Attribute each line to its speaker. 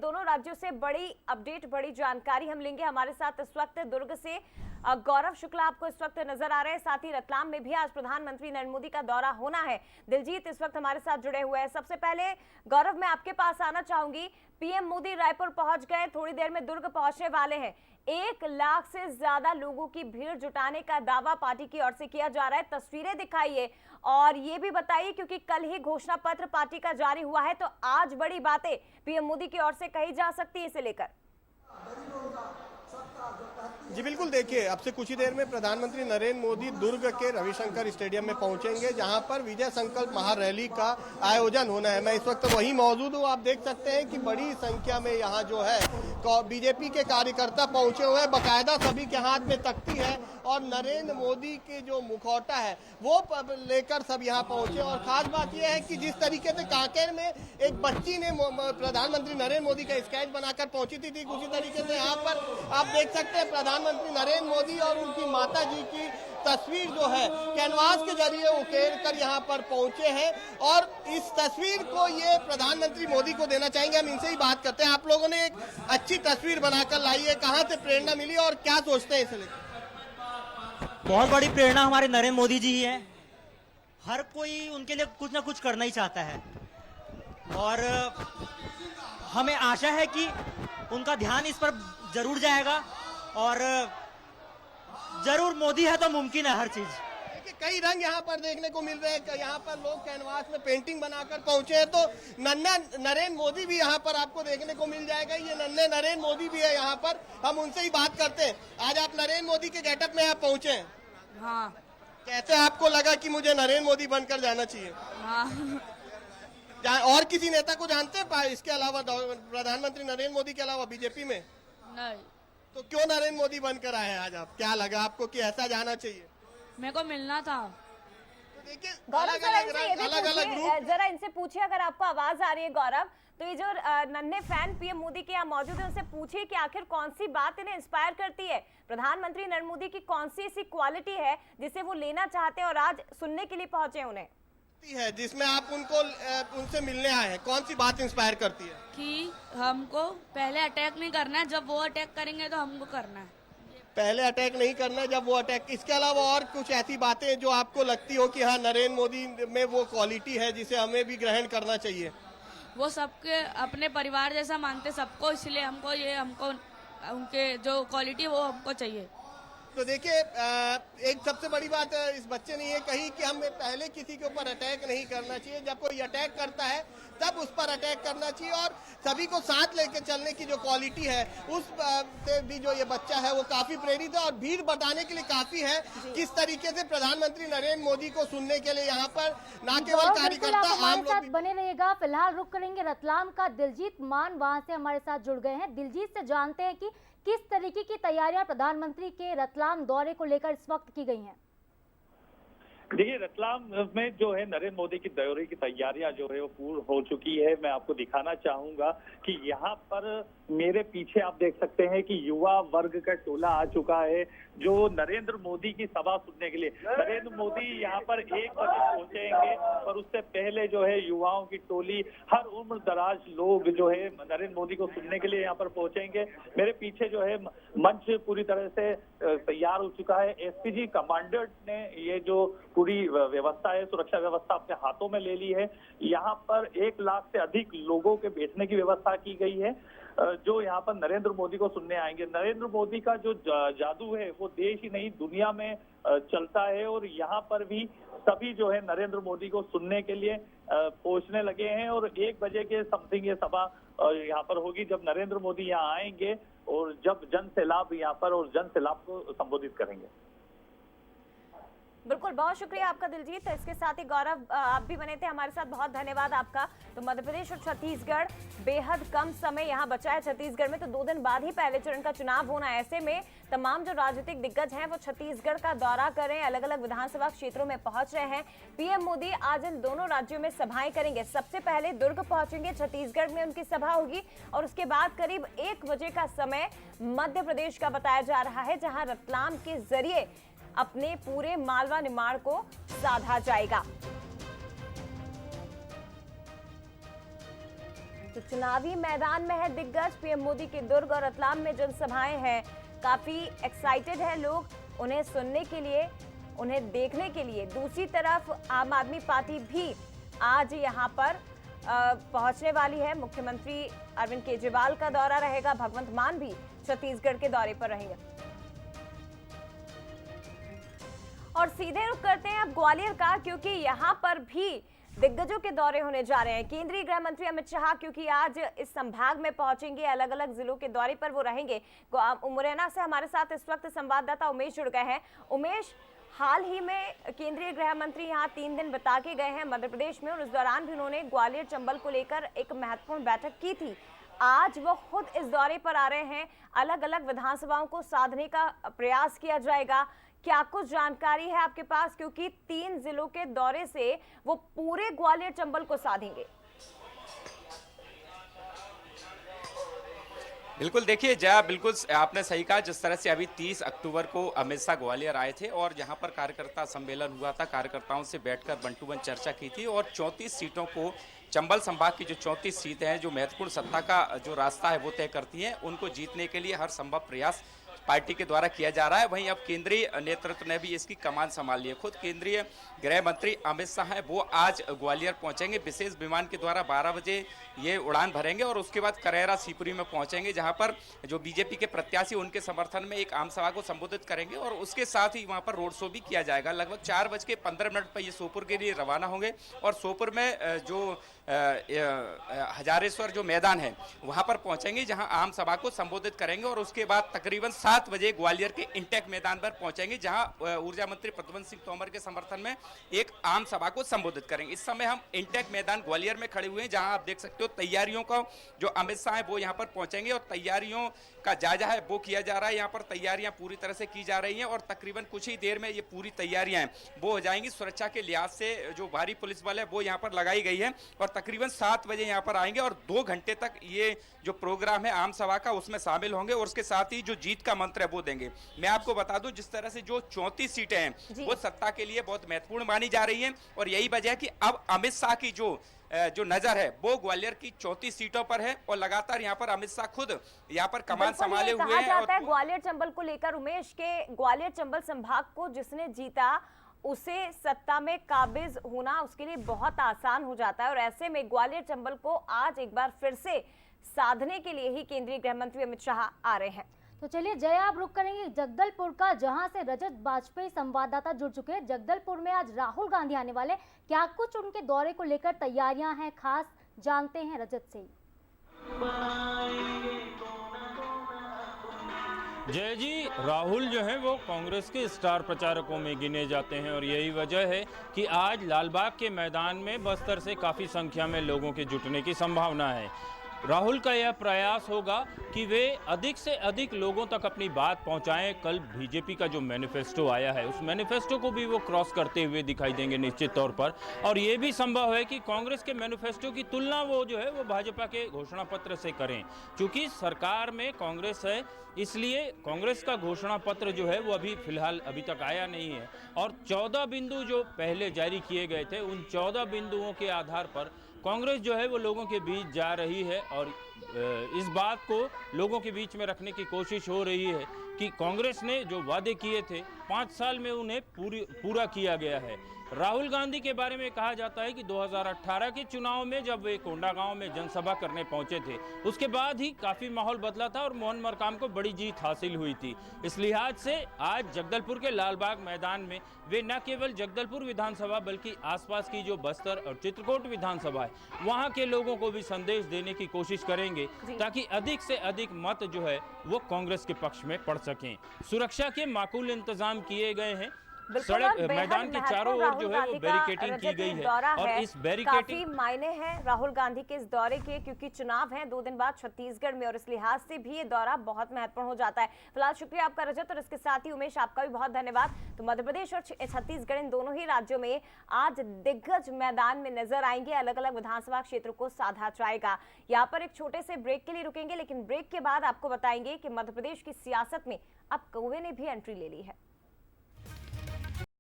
Speaker 1: दोनों राज्यों से बड़ी अपडेट, बड़ी जानकारी हम लेंगे। हमारे साथ इस वक्त दुर्ग से गौरव शुक्ला आपको इस वक्त नजर आ रहे हैं, साथ ही रतलाम में भी आज प्रधानमंत्री नरेंद्र मोदी का दौरा होना है। दिलजीत इस वक्त हमारे साथ जुड़े हुए हैं। सबसे पहले गौरव, मैं आपके पास आना चाहूंगी। पीएम मोदी रायपुर पहुंच गए, थोड़ी देर में दुर्ग पहुंचने वाले हैं। 1 लाख से ज्यादा लोगों की भीड़ जुटाने का दावा पार्टी की ओर से किया जा रहा है। तस्वीरें दिखाइए और ये भी बताइए, क्योंकि कल ही घोषणा पत्र पार्टी का जारी हुआ है, तो आज बड़ी बातें पीएम मोदी की ओर से कही जा सकती है इसे लेकर।
Speaker 2: जी बिल्कुल, देखिए अब से कुछ ही देर में प्रधानमंत्री नरेंद्र मोदी दुर्ग के रविशंकर स्टेडियम में पहुंचेंगे, जहां पर विजय संकल्प महारैली का आयोजन होना है। मैं इस वक्त वहीं मौजूद हूं। आप देख सकते हैं कि बड़ी संख्या में यहां जो है बीजेपी के कार्यकर्ता पहुंचे हुए हैं। बाकायदा सभी के हाथ में तख्ती है और नरेंद्र मोदी के जो मुखौटा है वो लेकर सब यहाँ पहुंचे। और खास बात यह है कि जिस तरीके से कांकेर में एक बच्ची ने प्रधानमंत्री नरेंद्र मोदी का स्केच बनाकर पहुंची थी, ठीक उसी तरीके से यहाँ पर आप देख सकते हैं प्रधानमंत्री नरेंद्र मोदी और उनकी माता जी की तस्वीर जो है कैनवास के जरिए उकेर कर यहाँ पर पहुंचे हैं। और इस तस्वीर को ये प्रधानमंत्री मोदी को देना चाहेंगे। हम इनसे ही बात करते हैं। आप लोगों ने एक अच्छी तस्वीर बनाकर लाई है, कहाँ से प्रेरणा मिली और क्या सोचते हैं इसे लेकर?
Speaker 3: बहुत बड़ी प्रेरणा हमारे नरेंद्र मोदी जी ही है। हर कोई उनके लिए कुछ ना कुछ करना ही चाहता है और हमें आशा है कि उनका ध्यान इस पर जरूर जाएगा और जरूर मोदी है तो मुमकिन है हर चीज।
Speaker 2: देखिए कई रंग यहाँ पर देखने को मिल रहे हैं। यहाँ पर लोग कैनवास में पेंटिंग बनाकर पहुंचे हैं, तो नन्हे नरेंद्र मोदी भी यहाँ पर आपको देखने को मिल जाएगा। ये नन्हे नरेंद्र मोदी भी है यहाँ पर, हम उनसे ही बात करते हैं। आज आप नरेंद्र मोदी के गेटअप में आप पहुंचे हैं।
Speaker 4: हाँ।
Speaker 2: कैसे आपको लगा कि मुझे नरेंद्र मोदी बनकर जाना चाहिए?
Speaker 4: हाँ।
Speaker 2: और किसी नेता को जानते हैं इसके अलावा, प्रधानमंत्री नरेंद्र मोदी के अलावा बीजेपी में?
Speaker 4: नहीं।
Speaker 2: तो क्यों नरेंद्र मोदी बनकर आए आज आप? क्या लगा आपको कि ऐसा जाना चाहिए?
Speaker 4: मेरे को मिलना था।
Speaker 2: तो देखिए
Speaker 1: गौरव
Speaker 2: अलग अलग ग्रुप,
Speaker 1: जरा इनसे पूछिए अगर आपको आवाज आ रही है गौरव, तो ये जो नन्हे फैन पीएम मोदी के यहाँ मौजूद है उनसे पूछिए कि आखिर कौन सी बात इन्हें इंस्पायर करती है, प्रधानमंत्री नरेंद्र मोदी की कौन सी ऐसी क्वालिटी है जिसे वो लेना चाहते हैं और आज सुनने के लिए पहुंचे उन्हें
Speaker 2: है जिसमें आप उनसे मिलने आए हैं। कौन सी बात इंस्पायर करती है?
Speaker 4: कि हमको पहले अटैक नहीं करना है, जब वो अटैक करेंगे तो हमको करना है।
Speaker 2: पहले अटैक नहीं करना है, जब वो अटैक। इसके अलावा और कुछ ऐसी बातें जो आपको लगती हो कि हाँ नरेंद्र मोदी में वो क्वालिटी है जिसे हमें भी ग्रहण करना चाहिए?
Speaker 4: वो सबके अपने परिवार जैसा मानते सबको, इसलिए हमको उनके जो क्वालिटी वो हमको चाहिए।
Speaker 2: तो देखिए एक सबसे बड़ी बात इस बच्चे ने ये कही कि हमें पहले किसी के ऊपर अटैक नहीं करना चाहिए, जब कोई अटैक करता है तब उस पर अटैक करना चाहिए। और सभी को साथ लेके चलने की जो क्वालिटी है उस से भी जो ये बच्चा है वो काफी प्रेरित है और भीड़ बढ़ाने के लिए काफी है। किस तरीके से प्रधानमंत्री नरेंद्र मोदी को सुनने के लिए यहाँ पर न केवल कार्यकर्ता आम लोग
Speaker 5: बने रहिएगा। फिलहाल रुक करेंगे रतलाम का। दिलजीत मान वहां से हमारे साथ जुड़ गए हैं। दिलजीत से जानते हैं कि किस तरीके की तैयारियां प्रधानमंत्री के रतलाम दौरे को लेकर इस वक्त की गई हैं।
Speaker 6: देखिए रतलाम में जो है नरेंद्र मोदी की दौरे की तैयारियां जो है वो पूर्ण हो चुकी है। मैं आपको दिखाना चाहूंगा कि यहाँ पर मेरे पीछे आप देख सकते हैं कि युवा वर्ग का टोला आ चुका है जो नरेंद्र मोदी की सभा सुनने के लिए। नरेंद्र मोदी यहाँ पर 1 बजे पहुंचेंगे और उससे पहले जो है युवाओं की टोली, हर उम्र दराज लोग जो है नरेंद्र मोदी को सुनने के लिए यहाँ पर पहुंचेंगे। मेरे पीछे जो है मंच पूरी तरह से तैयार हो चुका है। एसपीजी कमांडर ने ये जो पूरी व्यवस्था है, सुरक्षा व्यवस्था अपने हाथों में ले ली है। यहाँ पर 1 लाख से अधिक लोगों के बैठने की व्यवस्था की गई है जो यहाँ पर नरेंद्र मोदी को सुनने आएंगे। नरेंद्र मोदी का जो जादू है वो देश ही नहीं दुनिया में चलता है और यहाँ पर भी सभी जो है नरेंद्र मोदी को सुनने के लिए पहुंचने लगे हैं। और 1 बजे के समथिंग ये सभा यहाँ पर होगी जब नरेंद्र मोदी यहाँ आएंगे और जब जन सैलाब यहाँ पर और जन सैलाब को संबोधित करेंगे।
Speaker 1: बिल्कुल, बहुत शुक्रिया आपका दिलजीत। इसके साथ ही गौरव आप भी बने थे हमारे साथ, बहुत धन्यवाद आपका। तो मध्य प्रदेश और छत्तीसगढ़ बेहद कम समय यहाँ बचा है। छत्तीसगढ़ में तो 2 दिन बाद ही पहले चरण का चुनाव होना है। ऐसे में तमाम जो राजनीतिक दिग्गज हैं वो छत्तीसगढ़ का दौरा कर रहे हैं, अलग अलग विधानसभा क्षेत्रों में पहुंच रहे हैं। पीएम मोदी आज इन दोनों राज्यों में सभाएं करेंगे। सबसे पहले दुर्ग पहुंचेंगे, छत्तीसगढ़ में उनकी सभा होगी और उसके बाद करीब 1 बजे का समय मध्य प्रदेश का बताया जा रहा है, जहां रतलाम के जरिए अपने पूरे मालवा निर्माण को साधा जाएगा। तो चुनावी मैदान में है दिग्गज। पीएम मोदी के दुर्ग और रतलाम में जनसभाएं हैं। काफी एक्साइटेड है लोग उन्हें सुनने के लिए, उन्हें देखने के लिए। दूसरी तरफ आम आदमी पार्टी भी आज यहां पर पहुंचने वाली है। मुख्यमंत्री अरविंद केजरीवाल का दौरा रहेगा। भगवंत मान भी छत्तीसगढ़ के दौरे पर रहेंगे। और सीधे रुख करते हैं अब ग्वालियर का, क्योंकि यहां पर भी दिग्गजों के दौरे होने जा रहे हैं। केंद्रीय गृह मंत्री अमित शाह क्योंकि आज इस संभाग में पहुंचेंगे, अलग अलग जिलों के दौरे पर वो रहेंगे। मुरैना से हमारे साथ इस वक्त संवाददाता उमेश जुड़ गए हैं। उमेश, हाल ही में केंद्रीय गृह मंत्री यहाँ 3 दिन बिता के गए हैं मध्य प्रदेश में, और उस दौरान भी उन्होंने ग्वालियर चंबल को लेकर एक महत्वपूर्ण बैठक की थी। आज वो खुद इस दौरे पर आ रहे हैं। अलग अलग विधानसभाओं को साधने का प्रयास किया जाएगा। क्या कुछ जानकारी है आपके पास, क्योंकि 3 जिलों के दौरे से वो पूरे ग्वालियर चंबल को साधेंगे?
Speaker 7: बिल्कुल, देखिए जया, बिल्कुल आपने सही कहा। जिस तरह से अभी 30 अक्टूबर को अमित शाह ग्वालियर आए थे और यहाँ पर कार्यकर्ता सम्मेलन हुआ था, कार्यकर्ताओं से बैठकर 1 to 1 चर्चा की थी और 34 सीटों को, चंबल संभाग की जो 34 सीटें हैं जो महत्वपूर्ण सत्ता का जो रास्ता है वो तय करती हैं, उनको जीतने के लिए हर संभव प्रयास पार्टी के द्वारा किया जा रहा है। वहीं अब केंद्रीय नेतृत्व ने भी इसकी कमान संभाल ली है। खुद केंद्रीय गृह मंत्री अमित शाह हैं, वो आज ग्वालियर पहुंचेंगे। विशेष विमान के द्वारा 12 बजे ये उड़ान भरेंगे और उसके बाद करेरा सीपुरी में पहुंचेंगे, जहां पर जो बीजेपी के प्रत्याशी उनके समर्थन में एक आम सभा को संबोधित करेंगे और उसके साथ ही वहां पर रोड शो भी किया जाएगा। लगभग 4:15 पर ये सोपुर के लिए रवाना होंगे और सोपुर में जो हजारेश्वर जो मैदान है वहां पर पहुंचेंगे, जहां आम सभा को संबोधित करेंगे और उसके बाद तकरीबन 7 बजे ग्वालियर के इंटेक मैदान पर पहुंचेंगे, जहां ऊर्जा मंत्री प्रद्युम्न सिंह तोमर के समर्थन में एक आम सभा को संबोधित करेंगे। इस समय हम इंटेक मैदान ग्वालियर में खड़े हुए हैं, जहां आप देख सकते हो तैयारियों का जो अमित शाह है वो यहां पर पहुंचेंगे और तैयारियों का जायजा है वो किया जा रहा है। यहाँ पर तैयारियां पूरी तरह से की जा रही हैं और तकरीबन कुछ ही देर में ये पूरी तैयारियां वो हो जाएंगी। सुरक्षा के लिहाज से जो भारी पुलिस बल है वो यहाँ पर लगाई गई है और तकरीबन 7 बजे यहाँ पर आएंगे और 2 घंटे तक ये जो प्रोग्राम है आम सभा का उसमें शामिल होंगे और उसके साथ ही जो जीत का मंत्र है वो देंगे। मैं आपको बता दूं, जिस तरह से जो 34 सीटें हैं वो सत्ता के लिए बहुत महत्वपूर्ण मानी जा रही हैं और यही वजह है कि अब अमित शाह की जो नजर है वो ग्वालियर की 34 सीटों पर है और लगातार यहाँ पर अमित शाह खुद यहाँ पर कमान संभाले हुए हैं।
Speaker 1: और ग्वालियर चंबल को लेकर उमेश के ग्वालियर चंबल संभाग को जिसने जीता उसे सत्ता में काबिज होना उसके लिए बहुत आसान हो जाता है और ऐसे में ग्वालियर चंबल को आज एक बार फिर से साधने के लिए ही केंद्रीय गृह मंत्री अमित शाह आ रहे हैं।
Speaker 5: तो चलिए जया, आप रुक करेंगे जगदलपुर का, जहां से रजत बाजपेयी संवाददाता जुड़ चुके हैं। जगदलपुर में आज राहुल गांधी आने वाले, क्या कुछ उनके दौरे को लेकर तैयारियां हैं खास, जानते हैं रजत से।
Speaker 8: जय जी, राहुल जो है वो कांग्रेस के स्टार प्रचारकों में गिने जाते हैं और यही वजह है कि आज लालबाग के मैदान में बस्तर से काफ़ी संख्या में लोगों के जुटने की संभावना है। राहुल का यह प्रयास होगा कि वे अधिक से अधिक लोगों तक अपनी बात पहुंचाएं। कल बीजेपी का जो मैनिफेस्टो आया है उस मैनिफेस्टो को भी वो क्रॉस करते हुए दिखाई देंगे निश्चित तौर पर, और ये भी संभव है कि कांग्रेस के मैनिफेस्टो की तुलना वो जो है वो भाजपा के घोषणा पत्र से करें। चूंकि सरकार में कांग्रेस है इसलिए कांग्रेस का घोषणा पत्र जो है वो अभी अभी तक आया नहीं है और 14 बिंदु जो पहले जारी किए गए थे उन 14 बिंदुओं के आधार पर कांग्रेस जो है वो लोगों के बीच जा रही है और इस बात को लोगों के बीच में रखने की कोशिश हो रही है कि कांग्रेस ने जो वादे किए थे 5 साल में उन्हें पूरा किया गया है। राहुल गांधी के बारे में कहा जाता है कि 2018 के चुनाव में जब वे कोंडागांव में जनसभा करने पहुंचे थे उसके बाद ही काफ़ी माहौल बदला था और मोहन मरकाम को बड़ी जीत हासिल हुई थी। इस लिहाज से आज जगदलपुर के लालबाग मैदान में वे न केवल जगदलपुर विधानसभा बल्कि आसपास की जो बस्तर और चित्रकूट विधानसभा है वहाँ के लोगों को भी संदेश देने की कोशिश करेंगे ताकि अधिक से अधिक मत जो है वो कांग्रेस के पक्ष में पड़ सकें। सुरक्षा के माकूल इंतजाम किए गए हैं। सड़क मैदान के चारों ओर जो है वो बैरिकेडिंग की गई है और इस बैरिकेडिंग
Speaker 1: काफी मायने हैं राहुल गांधी के इस दौरे के, क्योंकि चुनाव है 2 दिन बाद छत्तीसगढ़ में और इस लिहाज से भी ये दौरा बहुत महत्वपूर्ण हो जाता है। फिलहाल शुक्रिया आपका रजत और इसके साथ ही उमेश आपका भी बहुत धन्यवाद। तो मध्य प्रदेश और छत्तीसगढ़ इन दोनों ही राज्यों में आज दिग्गज मैदान में नजर आएंगे। अलग अलग विधानसभा क्षेत्रों को साधा जाएगा। यहाँ पर एक छोटे से ब्रेक के लिए रुकेंगे, लेकिन ब्रेक के बाद आपको बताएंगे कि मध्य प्रदेश की सियासत में अब कौवे ने भी एंट्री ले ली है।